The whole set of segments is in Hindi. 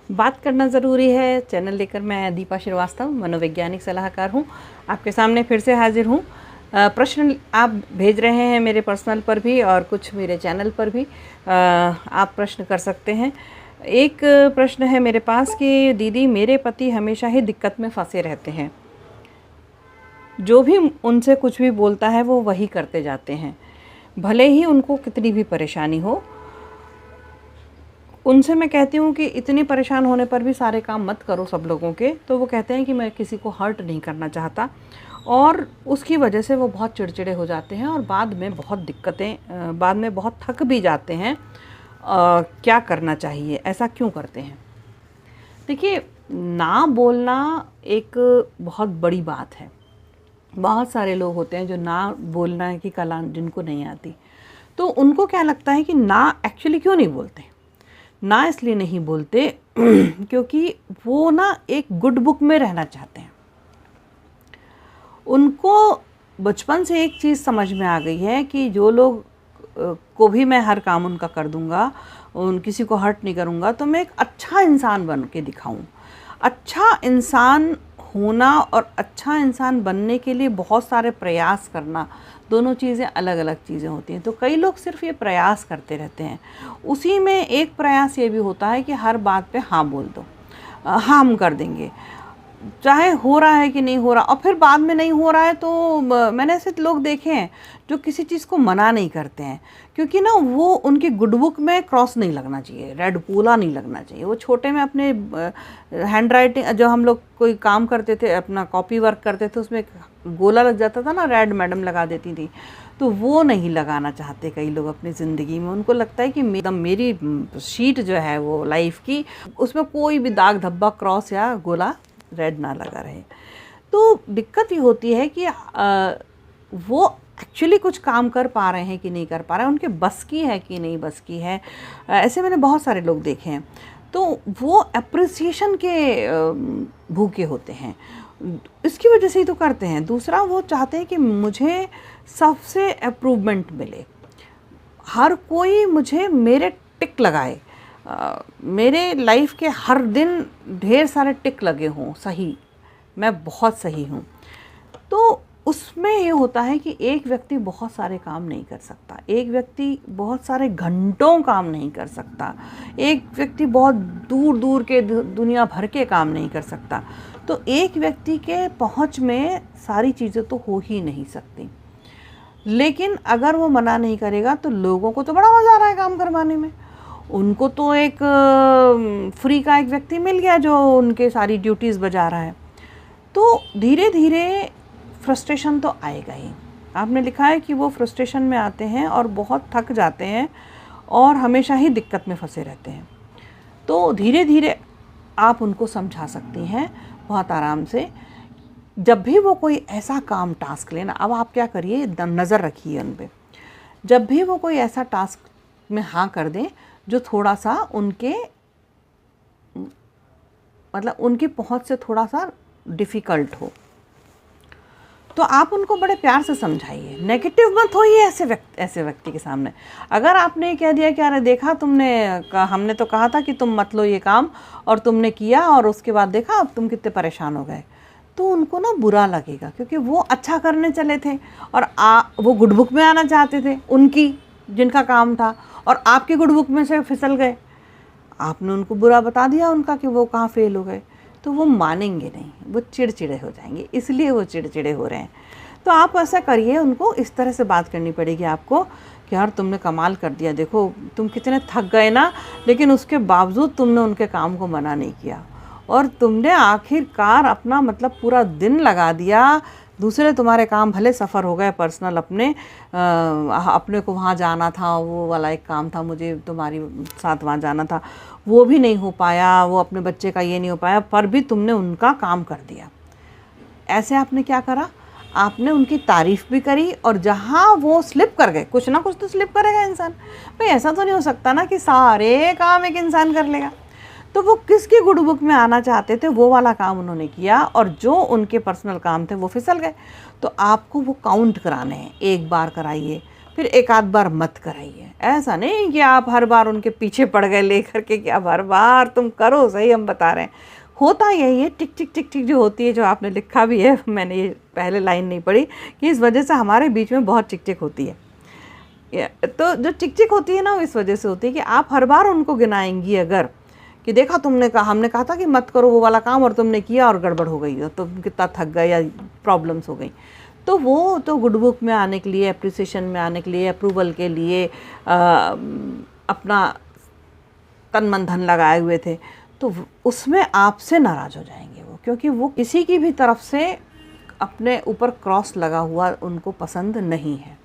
बात करना ज़रूरी है चैनल लेकर मैं दीपा श्रीवास्तव मनोवैज्ञानिक सलाहकार हूँ। आपके सामने फिर से हाजिर हूँ। प्रश्न आप भेज रहे हैं मेरे पर्सनल पर भी और कुछ मेरे चैनल पर भी आप प्रश्न कर सकते हैं। एक प्रश्न है मेरे पास कि दीदी मेरे पति हमेशा ही दिक्कत में फंसे रहते हैं, जो भी उनसे कुछ भी बोलता है वो वही करते जाते हैं, भले ही उनको कितनी भी परेशानी हो। उनसे मैं कहती हूँ कि इतनी परेशान होने पर भी सारे काम मत करो सब लोगों के, तो वो कहते हैं कि मैं किसी को हर्ट नहीं करना चाहता, और उसकी वजह से वो बहुत चिड़चिड़े हो जाते हैं और बाद में बहुत दिक्कतें, बाद में बहुत थक भी जाते हैं। क्या करना चाहिए, ऐसा क्यों करते हैं? देखिए, ना बोलना एक बहुत बड़ी बात है। बहुत सारे लोग होते हैं जो ना बोलना की कला जिनको नहीं आती, तो उनको क्या लगता है कि ना एक्चुअली क्यों नहीं बोलते। ना इसलिए नहीं बोलते क्योंकि वो ना एक गुड बुक में रहना चाहते हैं। उनको बचपन से एक चीज़ समझ में आ गई है कि जो लोग को भी मैं हर काम उनका कर दूंगा, किसी को हर्ट नहीं करूंगा, तो मैं एक अच्छा इंसान बन के दिखाऊं। अच्छा इंसान होना और अच्छा इंसान बनने के लिए बहुत सारे प्रयास करना, दोनों चीज़ें अलग अलग चीज़ें होती हैं। तो कई लोग सिर्फ ये प्रयास करते रहते हैं। उसी में एक प्रयास ये भी होता है कि हर बात पे हाँ बोल दो, हाँ हम कर देंगे, चाहे हो रहा है कि नहीं हो रहा। और फिर बाद में नहीं हो रहा है तो मैंने ऐसे लोग देखे हैं जो किसी चीज़ को मना नहीं करते हैं, क्योंकि ना वो उनकी गुड बुक में क्रॉस नहीं लगना चाहिए, रेड गोला नहीं लगना चाहिए। वो छोटे में अपने हैंड राइटिंग, जो हम लोग कोई काम करते थे, अपना कॉपी वर्क करते थे, उसमें गोला लग जाता था ना, रेड मैडम लगा देती थी, तो वो नहीं लगाना चाहते कई लोग अपनी ज़िंदगी में। उनको लगता है कि मेरी शीट जो है वो लाइफ की, उसमें कोई भी दाग धब्बा, क्रॉस या गोला रेड ना लगा रहे। तो दिक्कत ये होती है कि वो एक्चुअली कुछ काम कर पा रहे हैं कि नहीं कर पा रहे हैं, उनके बस की है कि नहीं बस की है। ऐसे मैंने बहुत सारे लोग देखे हैं। तो वो अप्रिसिएशन के भूखे होते हैं, इसकी वजह से ही तो करते हैं। दूसरा, वो चाहते हैं कि मुझे सबसे अप्रूवमेंट मिले, हर कोई मुझे मेरे टिक लगाए, मेरे लाइफ के हर दिन ढेर सारे टिक लगे हों, सही, मैं बहुत सही हूँ। तो उसमें ये होता है कि एक व्यक्ति बहुत सारे काम नहीं कर सकता, एक व्यक्ति बहुत सारे घंटों काम नहीं कर सकता, एक व्यक्ति बहुत दूर दूर के दुनिया भर के काम नहीं कर सकता। तो एक व्यक्ति के पहुँच में सारी चीज़ें तो हो ही नहीं सकती। लेकिन अगर वो मना नहीं करेगा तो लोगों को तो बड़ा मज़ा आ रहा है काम करवाने में। उनको तो एक फ्री का एक व्यक्ति मिल गया जो उनके सारी ड्यूटीज़ बजा रहा है। तो धीरे धीरे फ्रस्ट्रेशन तो आएगा ही। आपने लिखा है कि वो फ्रस्ट्रेशन में आते हैं और बहुत थक जाते हैं और हमेशा ही दिक्कत में फंसे रहते हैं। तो धीरे धीरे आप उनको समझा सकती हैं बहुत आराम से। जब भी वो कोई ऐसा काम, टास्क लेना, अब आप क्या करिए, नज़र रखिए उन पे। जब भी वो कोई ऐसा टास्क में हाँ कर दें जो थोड़ा सा उनके, मतलब उनकी पहुंच से थोड़ा सा डिफ़िकल्ट हो, तो आप उनको बड़े प्यार से समझाइए। नेगेटिव मत होइए ऐसे व्यक्ति के सामने। अगर आपने कह दिया कि अरे देखा तुमने, हमने तो कहा था कि तुम मत लो ये काम, और तुमने किया और उसके बाद देखा अब तुम कितने परेशान हो गए, तो उनको ना बुरा लगेगा, क्योंकि वो अच्छा करने चले थे और वो गुड बुक में आना चाहते थे उनकी, जिनका काम था, और आपकी गुड बुक में से फिसल गए। आपने उनको बुरा बता दिया उनका कि वो कहाँ फेल हो गए, तो वो मानेंगे नहीं, वो चिड़चिड़े हो जाएंगे, इसलिए वो चिड़चिड़े हो रहे हैं। तो आप ऐसा करिए, उनको इस तरह से बात करनी पड़ेगी आपको कि यार तुमने कमाल कर दिया, देखो तुम कितने थक गए ना, लेकिन उसके बावजूद तुमने उनके काम को मना नहीं किया, और तुमने आखिरकार अपना मतलब पूरा दिन लगा दिया। दूसरे तुम्हारे काम भले सफ़र हो गए पर्सनल, अपने को वहाँ जाना था, वो वाला एक काम था, मुझे तुम्हारी साथ वहाँ जाना था, वो भी नहीं हो पाया, वो अपने बच्चे का ये नहीं हो पाया, पर भी तुमने उनका काम कर दिया। ऐसे आपने क्या करा, आपने उनकी तारीफ़ भी करी, और जहाँ वो स्लिप कर गए, कुछ ना कुछ तो स्लिप करेगा इंसान भाई, ऐसा तो नहीं हो सकता ना कि सारे काम एक इंसान कर लेगा। तो वो किसकी गुड बुक में आना चाहते थे वो वाला काम उन्होंने किया, और जो उनके पर्सनल काम थे वो फिसल गए। तो आपको वो काउंट कराने हैं, एक बार कराइए, फिर एक आध बार मत कराइए। ऐसा नहीं कि आप हर बार उनके पीछे पड़ गए लेकर के कि अब हर बार तुम करो, सही हम बता रहे हैं। होता यही है, टिक टिक टिक टिक जो होती है, जो आपने लिखा भी है, मैंने ये पहले लाइन नहीं पढ़ी, कि इस वजह से हमारे बीच में बहुत टिक टिक होती है। तो जो टिक टिक होती है ना, वो इस वजह से होती है कि आप हर बार उनको गिनाएंगी अगर कि देखा तुमने कहा, हमने कहा था कि मत करो वो वाला काम और तुमने किया और गड़बड़ हो गई, तो तुम कितना थक गए या प्रॉब्लम्स हो गई। तो वो तो गुड बुक में आने के लिए, अप्रिसिएशन में आने के लिए, अप्रूवल के लिए अपना तन मन धन लगाए हुए थे, तो उसमें आपसे नाराज़ हो जाएंगे वो, क्योंकि वो किसी की भी तरफ से अपने ऊपर क्रॉस लगा हुआ उनको पसंद नहीं है।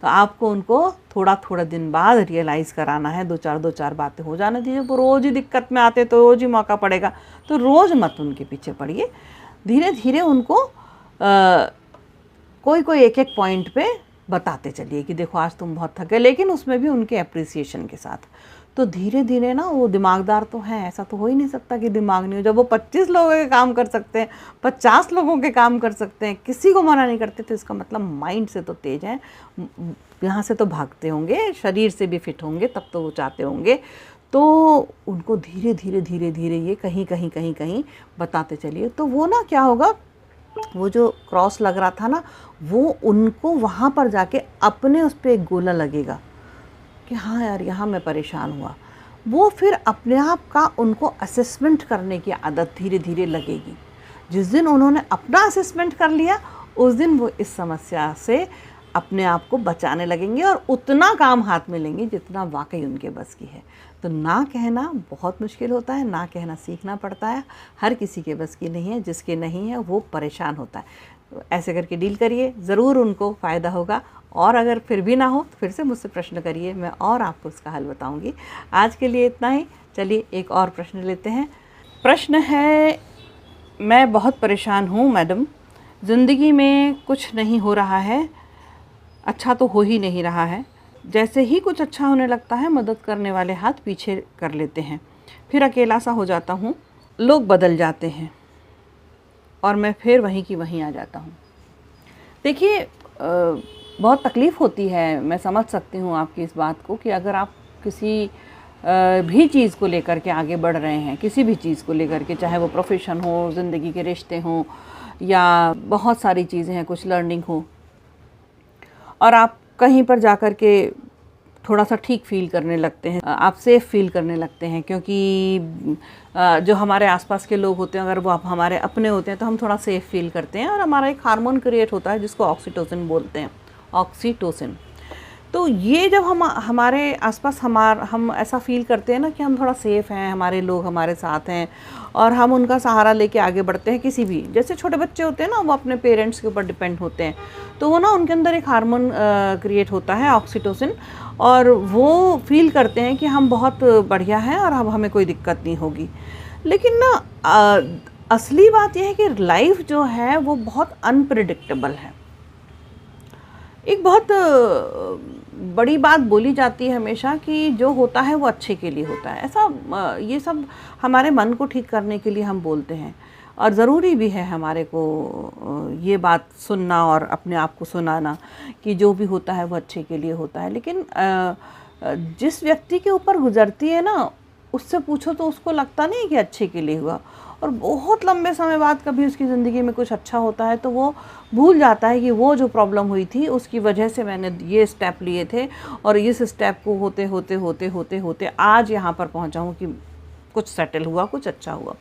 तो आपको उनको थोड़ा थोड़ा दिन बाद रियलाइज़ कराना है, दो चार बातें हो जाने दीजिए। वो रोज़ ही दिक्कत में आते तो रोज़ ही मौका पड़ेगा, तो रोज़ मत उनके पीछे पड़िए। धीरे धीरे उनको कोई कोई एक एक पॉइंट पे बताते चलिए कि देखो आज तुम बहुत थक गए, लेकिन उसमें भी उनके अप्रिसिएशन के साथ। तो धीरे धीरे ना, वो दिमागदार तो हैं, ऐसा तो हो ही नहीं सकता कि दिमाग नहीं हो। जब वो 25 लोगों के काम कर सकते हैं, 50 लोगों के काम कर सकते हैं, किसी को मना नहीं करते, तो इसका मतलब माइंड से तो तेज हैं, यहाँ से तो भागते होंगे, शरीर से भी फिट होंगे, तब तो वो चाहते होंगे। तो उनको धीरे धीरे धीरे धीरे ये कहीं कहीं कहीं कहीं बताते चलिए। तो वो ना क्या होगा, वो जो क्रॉस लग रहा था ना, वो उनको वहाँ पर जाके अपने उस पर एक गोला लगेगा कि हाँ यार यहाँ मैं परेशान हुआ। वो फिर अपने आप का उनको असेसमेंट करने की आदत धीरे धीरे लगेगी। जिस दिन उन्होंने अपना असेसमेंट कर लिया, उस दिन वो इस समस्या से अपने आप को बचाने लगेंगे और उतना काम हाथ में लेंगे जितना वाकई उनके बस की है। तो ना कहना बहुत मुश्किल होता है, ना कहना सीखना पड़ता है। हर किसी के बस की नहीं है, जिसके नहीं है वो परेशान होता है। तो ऐसे करके डील करिए, ज़रूर उनको फ़ायदा होगा। और अगर फिर भी ना हो तो फिर से मुझसे प्रश्न करिए, मैं और आपको उसका हल बताऊंगी। आज के लिए इतना ही। चलिए एक और प्रश्न लेते हैं। प्रश्न है, मैं बहुत परेशान हूँ मैडम, ज़िंदगी में कुछ नहीं हो रहा है, अच्छा तो हो ही नहीं रहा है। जैसे ही कुछ अच्छा होने लगता है, मदद करने वाले हाथ पीछे कर लेते हैं, फिर अकेला सा हो जाता हूँ, लोग बदल जाते हैं और मैं फिर वहीं की वहीं आ जाता हूँ। देखिए बहुत तकलीफ़ होती है, मैं समझ सकती हूँ आपकी इस बात को, कि अगर आप किसी भी चीज़ को लेकर के आगे बढ़ रहे हैं, किसी भी चीज़ को लेकर के, चाहे वो प्रोफेशन हो, ज़िंदगी के रिश्ते हों, या बहुत सारी चीज़ें हैं, कुछ लर्निंग हो, और आप कहीं पर जाकर के थोड़ा सा ठीक फील करने लगते हैं, आप सेफ़ फील करने लगते हैं, क्योंकि जो हमारे आसपास के लोग होते हैं, अगर वो आप हमारे अपने होते हैं तो हम थोड़ा सेफ़ फील करते हैं, और हमारा एक हार्मोन क्रिएट होता है जिसको ऑक्सीटोसिन बोलते हैं, ऑक्सीटोसिन। तो ये जब हमारे आसपास हम ऐसा फील करते हैं ना कि हम थोड़ा सेफ़ हैं, हमारे लोग हमारे साथ हैं, और हम उनका सहारा लेके आगे बढ़ते हैं। किसी भी, जैसे छोटे बच्चे होते हैं ना, वो अपने पेरेंट्स के ऊपर डिपेंड होते हैं, तो वो ना उनके अंदर एक हार्मोन क्रिएट होता है, ऑक्सीटोसिन, और वो फील करते हैं कि हम बहुत बढ़िया हैं और अब हमें कोई दिक्कत नहीं होगी। लेकिन ना असली बात यह है कि लाइफ जो है वो बहुत अनप्रिडिक्टेबल है। एक बहुत बड़ी बात बोली जाती है हमेशा कि जो होता है वो अच्छे के लिए होता है। ऐसा ये सब हमारे मन को ठीक करने के लिए हम बोलते हैं, और ज़रूरी भी है हमारे को ये बात सुनना और अपने आप को सुनाना कि जो भी होता है वो अच्छे के लिए होता है। लेकिन जिस व्यक्ति के ऊपर गुजरती है ना, उससे पूछो तो उसको लगता नहीं कि अच्छे के लिए हुआ, और बहुत लंबे समय बाद कभी उसकी ज़िंदगी में कुछ अच्छा होता है तो वो भूल जाता है कि वो जो प्रॉब्लम हुई थी उसकी वजह से मैंने ये स्टेप लिए थे, और इस स्टेप को होते होते होते होते होते आज यहाँ पर पहुँचा हूँ कि कुछ सेटल हुआ, कुछ अच्छा हुआ।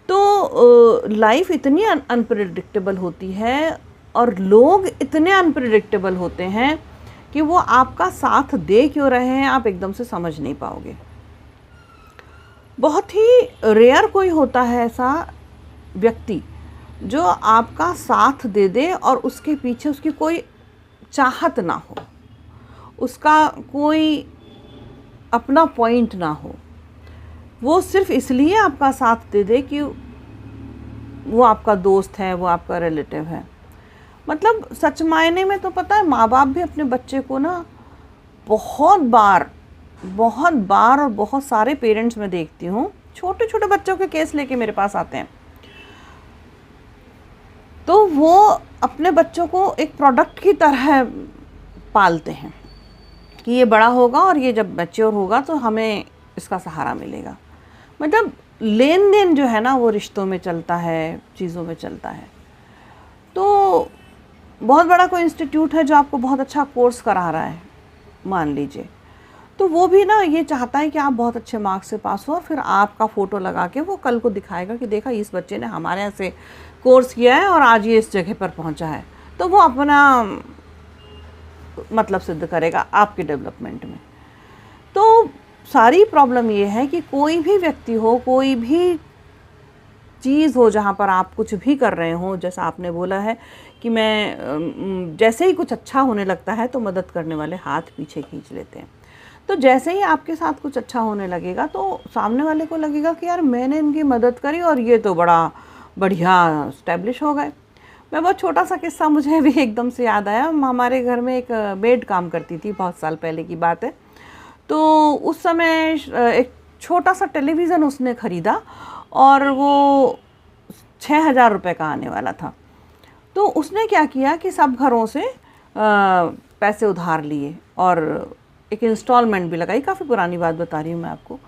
तो लाइफ इतनी अनप्रिडिक्टेबल होती है, और लोग इतने अनप्रिडिक्टेबल होते हैं कि वो आपका साथ दे क्यों रहे हैं आप एकदम से समझ नहीं पाओगे। बहुत ही रेयर कोई होता है ऐसा व्यक्ति जो आपका साथ दे दे और उसके पीछे उसकी कोई चाहत ना हो, उसका कोई अपना पॉइंट ना हो, वो सिर्फ इसलिए आपका साथ दे दे कि वो आपका दोस्त है, वो आपका रिलेटिव है। मतलब सच मायने में तो पता है, माँ बाप भी अपने बच्चे को ना बहुत बार और बहुत सारे पेरेंट्स मैं देखती हूँ, छोटे छोटे बच्चों के केस लेके मेरे पास आते हैं, तो वो अपने बच्चों को एक प्रोडक्ट की तरह पालते हैं कि ये बड़ा होगा और ये जब मैच्योर होगा तो हमें इसका सहारा मिलेगा। मतलब लेन देन जो है ना वो रिश्तों में चलता है, चीज़ों में चलता है। तो बहुत बड़ा कोई इंस्टीट्यूट है जो आपको बहुत अच्छा कोर्स करा रहा है मान लीजिए, तो वो भी ना ये चाहता है कि आप बहुत अच्छे मार्क्स से पास हो और फिर आपका फ़ोटो लगा के वो कल को दिखाएगा कि देखा इस बच्चे ने हमारे यहाँ से कोर्स किया है और आज ये इस जगह पर पहुँचा है। तो वो अपना मतलब सिद्ध करेगा आपके डेवलपमेंट में। तो सारी प्रॉब्लम ये है कि कोई भी व्यक्ति हो, कोई भी चीज़ हो जहाँ पर आप कुछ भी कर रहे हो, जैसा आपने बोला है कि मैं जैसे ही कुछ अच्छा होने लगता है तो मदद करने वाले हाथ पीछे खींच लेते हैं। तो जैसे ही आपके साथ कुछ अच्छा होने लगेगा तो सामने वाले को लगेगा कि यार मैंने इनकी मदद करी और ये तो बड़ा बढ़िया स्टैब्लिश हो गए। मैं बहुत छोटा सा किस्सा मुझे भी एकदम से याद आया। हमारे घर में एक मेड काम करती थी, बहुत साल पहले की बात है। तो उस समय एक छोटा सा टेलीविज़न उसने ख़रीदा और वो 6,000 रुपये का आने वाला था। तो उसने क्या किया कि सब घरों से पैसे उधार लिए और एक इंस्टॉलमेंट भी लगाई। काफ़ी पुरानी बात बता रही हूँ मैं आपको।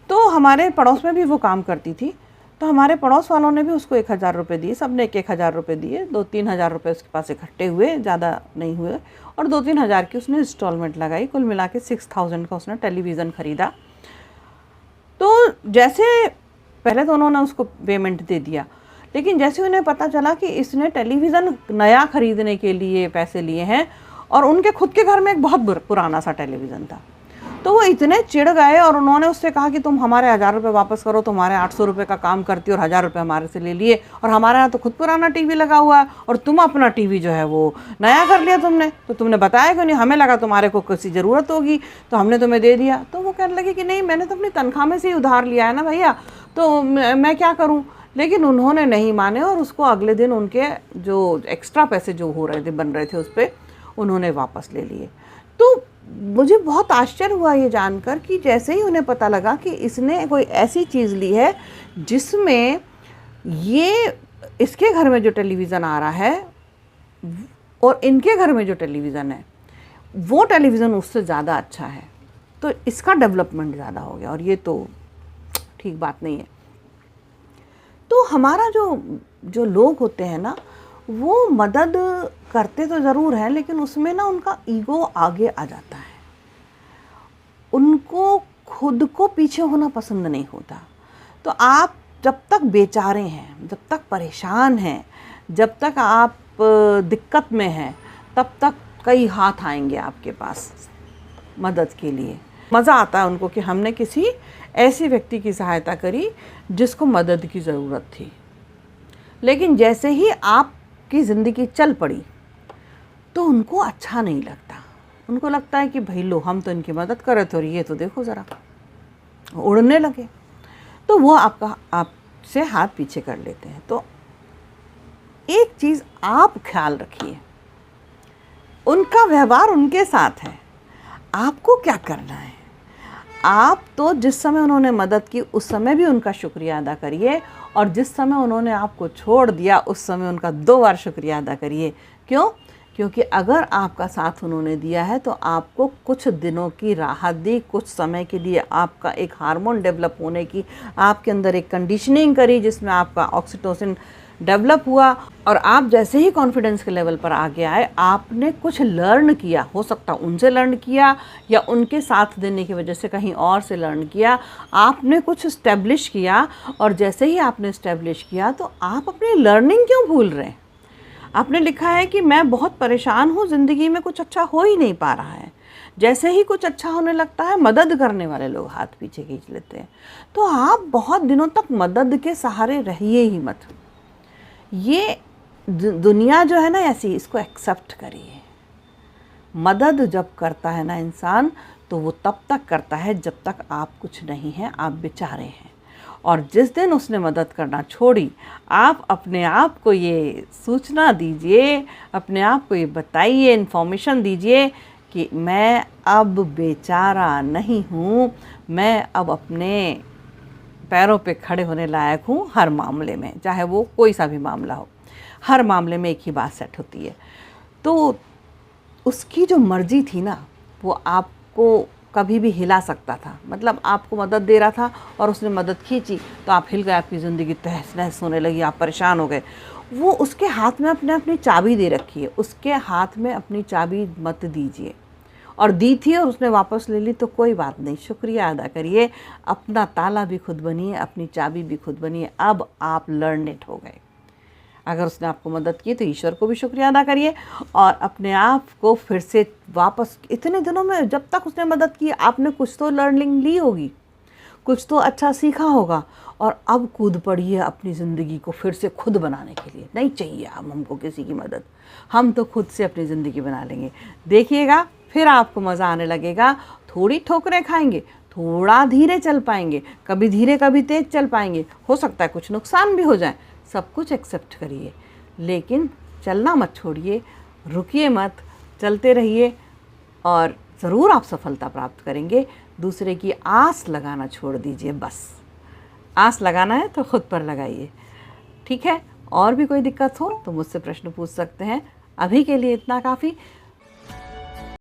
तो हमारे पड़ोस में भी वो काम करती थी, तो हमारे पड़ोस वालों ने भी उसको 1,000 रुपये दिए। सब ने 1,000 रुपये दिए। 2-3 हज़ार रुपये उसके पास इकट्ठे हुए, ज़्यादा नहीं हुए, और 2-3 हज़ार की उसने इंस्टॉलमेंट लगाई। कुल मिला के 6,000 का उसने टेलीविज़न ख़रीदा। तो जैसे पहले तो उन्होंने उसको पेमेंट दे दिया, लेकिन जैसे उन्हें पता चला कि इसने टेलीविज़न नया ख़रीदने के लिए पैसे लिए हैं और उनके खुद के घर में एक बहुत पुराना सा टेलीविज़न था, तो वो इतने चिढ़ गए और उन्होंने उससे कहा कि तुम हमारे 1,000 रुपये वापस करो, तुम्हारे 800 रुपये का काम करती और 1,000 रुपये हमारे से ले लिए, और हमारे यहाँ तो खुद पुराना टीवी लगा हुआ है और तुम अपना टीवी जो है वो नया कर लिया तुमने, तो तुमने बताया क्यों नहीं? हमें लगा तुम्हारे को किसी ज़रूरत होगी तो हमने तुम्हें दे दिया। तो वो कहने लगे कि नहीं, मैंने तो अपनी तनख्वाह में से ही उधार लिया है ना भैया, तो मैं क्या करूँ। लेकिन उन्होंने नहीं माने और उसको अगले दिन उनके जो एक्स्ट्रा पैसे जो हो रहे थे, बन रहे थे, उस पर उन्होंने वापस ले लिए। तो मुझे बहुत आश्चर्य हुआ ये जानकर कि जैसे ही उन्हें पता लगा कि इसने कोई ऐसी चीज़ ली है जिसमें ये इसके घर में जो टेलीविज़न आ रहा है और इनके घर में जो टेलीविज़न है वो टेलीविज़न उससे ज़्यादा अच्छा है, तो इसका डेवलपमेंट ज़्यादा हो गया और ये तो ठीक बात नहीं है। तो हमारा जो लोग होते हैं ना, वो मदद करते तो ज़रूर हैं, लेकिन उसमें ना उनका ईगो आगे आ जाता है। उनको खुद को पीछे होना पसंद नहीं होता। तो आप जब तक बेचारे हैं, जब तक परेशान हैं, जब तक आप दिक्कत में हैं, तब तक कई हाथ आएंगे आपके पास मदद के लिए। मज़ा आता है उनको कि हमने किसी ऐसे व्यक्ति की सहायता करी जिसको मदद की ज़रूरत थी। लेकिन जैसे ही आपकी ज़िंदगी चल पड़ी तो उनको अच्छा नहीं लगता। उनको लगता है कि भाई लो, हम तो इनकी मदद कर रहे थे और ये तो देखो ज़रा उड़ने लगे। तो वो आपसे हाथ पीछे कर लेते हैं। तो एक चीज़ आप ख्याल रखिए, उनका व्यवहार उनके साथ है, आपको क्या करना है। आप तो जिस समय उन्होंने मदद की उस समय भी उनका शुक्रिया अदा करिए, और जिस समय उन्होंने आपको छोड़ दिया उस समय उनका 2 बार शुक्रिया अदा करिए। क्यों? क्योंकि अगर आपका साथ उन्होंने दिया है तो आपको कुछ दिनों की राहत दी, कुछ समय के लिए आपका एक हार्मोन डेवलप होने की, आपके अंदर एक कंडीशनिंग करी जिसमें आपका ऑक्सीटोसिन डेवलप हुआ, और आप जैसे ही कॉन्फिडेंस के लेवल पर आगे आए, आपने कुछ लर्न किया। हो सकता उनसे लर्न किया या उनके साथ देने की वजह से कहीं और से लर्न किया। आपने कुछ इस्टेब्लिश किया, और जैसे ही आपने इस्टेब्लिश किया तो आप अपनी लर्निंग क्यों भूल रहे हैं। आपने लिखा है कि मैं बहुत परेशान हूँ, ज़िंदगी में कुछ अच्छा हो ही नहीं पा रहा है। जैसे ही कुछ अच्छा होने लगता है, मदद करने वाले लोग हाथ पीछे खींच लेते हैं। तो आप बहुत दिनों तक मदद के सहारे रहिए ही मत। ये दुनिया जो है ना ऐसी, इसको एक्सेप्ट करिए। मदद जब करता है ना इंसान, तो वो तब तक करता है जब तक आप कुछ नहीं हैं, आप बेचारे हैं। और जिस दिन उसने मदद करना छोड़ी, आप अपने आप को ये सूचना दीजिए, अपने आप को ये बताइए, इन्फॉर्मेशन दीजिए कि मैं अब बेचारा नहीं हूँ, मैं अब अपने पैरों पे खड़े होने लायक हूँ हर मामले में, चाहे वो कोई सा भी मामला हो। हर मामले में एक ही बात सेट होती है। तो उसकी जो मर्जी थी ना, वो आपको कभी भी हिला सकता था। मतलब आपको मदद दे रहा था और उसने मदद खींची तो आप हिल गए, आपकी ज़िंदगी तहस नहस होने लगी, आप परेशान हो गए। वो उसके हाथ में अपने अपनी चाबी दे रखी है, उसके हाथ में अपनी चाबी मत दीजिए। और दी थी और उसने वापस ले ली तो कोई बात नहीं, शुक्रिया अदा करिए, अपना ताला भी खुद बनिए, अपनी चाबी भी खुद बनिए। अब आप लर्न इट हो गए। अगर उसने आपको मदद की तो ईश्वर को भी शुक्रिया अदा करिए और अपने आप को फिर से वापस, इतने दिनों में जब तक उसने मदद की आपने कुछ तो लर्निंग ली होगी, कुछ तो अच्छा सीखा होगा, और अब कूद पड़िए अपनी ज़िंदगी को फिर से खुद बनाने के लिए। नहीं चाहिए अब हमको किसी की मदद, हम तो खुद से अपनी ज़िंदगी बना लेंगे। देखिएगा फिर आपको मज़ा आने लगेगा। थोड़ी ठोकरें खाएंगे, थोड़ा धीरे चल पाएंगे, कभी धीरे कभी तेज़ चल पाएंगे, हो सकता है कुछ नुकसान भी हो जाए, सब कुछ एक्सेप्ट करिए, लेकिन चलना मत छोड़िए, रुकिए मत, चलते रहिए और ज़रूर आप सफलता प्राप्त करेंगे। दूसरे की आस लगाना छोड़ दीजिए, बस आस लगाना है तो खुद पर लगाइए। ठीक है, और भी कोई दिक्कत हो तो मुझसे प्रश्न पूछ सकते हैं। अभी के लिए इतना काफ़ी।